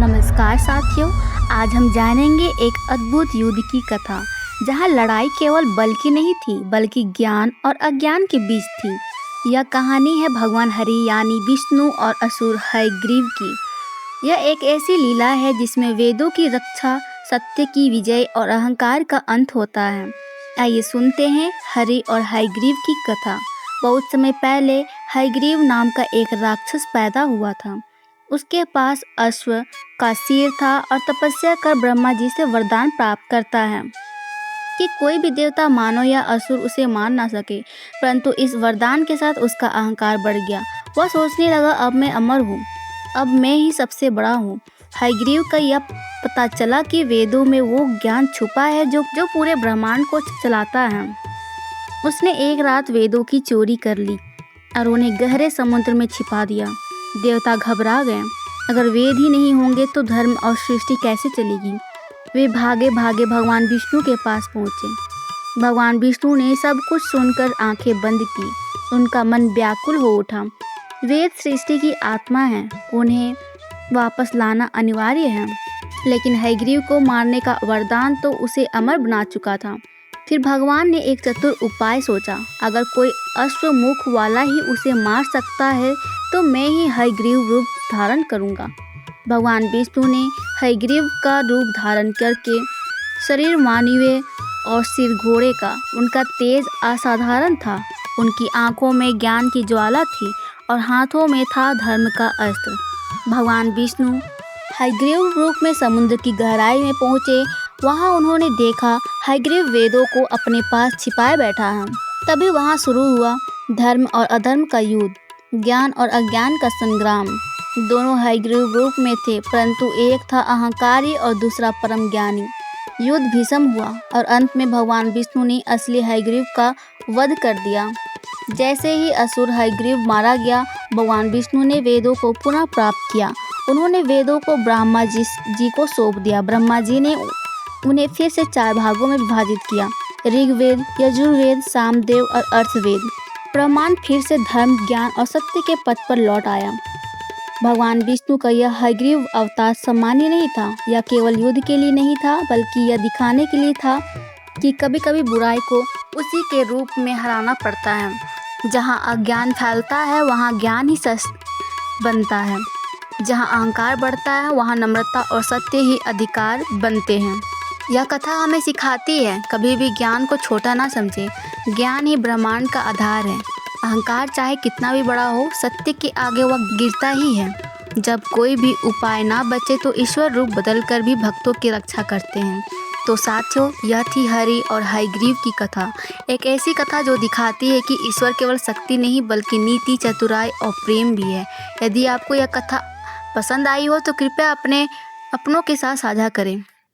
नमस्कार साथियों, आज हम जानेंगे एक अद्भुत युद्ध की कथा जहां लड़ाई केवल बल की नहीं थी बल्कि ज्ञान और अज्ञान के बीच थी। यह कहानी है भगवान हरि यानी विष्णु और असुर हयग्रीव की। यह एक ऐसी लीला है जिसमें वेदों की रक्षा, सत्य की विजय और अहंकार का अंत होता है। आइए सुनते हैं हरि और हयग्रीव की कथा। बहुत समय पहले हयग्रीव नाम का एक राक्षस पैदा हुआ था। उसके पास अश्व का सिर था और तपस्या कर ब्रह्मा जी से वरदान प्राप्त करता है कि कोई भी देवता, मानव या असुर उसे मार ना सके। परंतु इस वरदान के साथ उसका अहंकार बढ़ गया। वह सोचने लगा, अब मैं अमर हूँ, अब मैं ही सबसे बड़ा हूँ। हयग्रीव का यह पता चला कि वेदों में वो ज्ञान छुपा है जो पूरे ब्रह्मांड को चलाता है। उसने एक रात वेदों की चोरी कर ली और उन्हें गहरे समुद्र में छिपा दिया। देवता घबरा गए, अगर वेद ही नहीं होंगे तो धर्म और सृष्टि कैसे चलेगी। वे भागे भागे भगवान विष्णु के पास पहुँचे। भगवान विष्णु ने सब कुछ सुनकर आंखें बंद की। उनका मन व्याकुल हो उठा। वेद सृष्टि की आत्मा है, उन्हें वापस लाना अनिवार्य है। लेकिन हयग्रीव को मारने का वरदान तो उसे अमर बना चुका था। फिर भगवान ने एक चतुर उपाय सोचा, अगर कोई अश्वमुख वाला ही उसे मार सकता है तो मैं ही हयग्रीव रूप धारण करूंगा। भगवान विष्णु ने हयग्रीव का रूप धारण करके शरीर मानवीय और सिर घोड़े का। उनका तेज असाधारण था। उनकी आंखों में ज्ञान की ज्वाला थी और हाथों में था धर्म का अस्त्र। भगवान विष्णु हयग्रीव रूप में समुद्र की गहराई में पहुँचे। वहाँ उन्होंने देखा हयग्रीव वेदों को अपने पास छिपाए बैठा है। तभी वहाँ शुरू हुआ धर्म और अधर्म का युद्ध, ज्ञान और अज्ञान का संग्राम। दोनों हयग्रीव रूप में थे, परंतु एक था अहंकारी और दूसरा परम ज्ञानी। युद्ध भीषण हुआ और अंत में भगवान विष्णु ने असली हयग्रीव का वध कर दिया। जैसे ही असुर हयग्रीव मारा गया, भगवान विष्णु ने वेदों को पुनः प्राप्त किया। उन्होंने वेदों को ब्रह्मा जी को सौंप दिया। ब्रह्मा जी ने उन्हें फिर से 4 भागों में विभाजित किया, ऋग्वेद, यजुर्वेद, सामवेद और अर्थवेद। ब्रह्मांड फिर से धर्म, ज्ञान और सत्य के पथ पर लौट आया। भगवान विष्णु का यह हयग्रीव अवतार सामान्य नहीं था। यह केवल युद्ध के लिए नहीं था, बल्कि यह दिखाने के लिए था कि कभी कभी बुराई को उसी के रूप में हराना पड़ता है। जहाँ अज्ञान फैलता है वहाँ ज्ञान ही सच बनता है। जहाँ अहंकार बढ़ता है वहाँ नम्रता और सत्य ही अधिकार बनते हैं। यह कथा हमें सिखाती है, कभी भी ज्ञान को छोटा ना समझे। ज्ञान ही ब्रह्मांड का आधार है। अहंकार चाहे कितना भी बड़ा हो, सत्य के आगे वह गिरता ही है। जब कोई भी उपाय ना बचे तो ईश्वर रूप बदलकर भी भक्तों की रक्षा करते हैं। तो साथियों, यह थी हरि और हयग्रीव की कथा। एक ऐसी कथा जो दिखाती है कि ईश्वर केवल शक्ति नहीं बल्कि नीति, चतुराई और प्रेम भी है। यदि आपको यह कथा पसंद आई हो तो कृपया अपने अपनों के साथ साझा करें।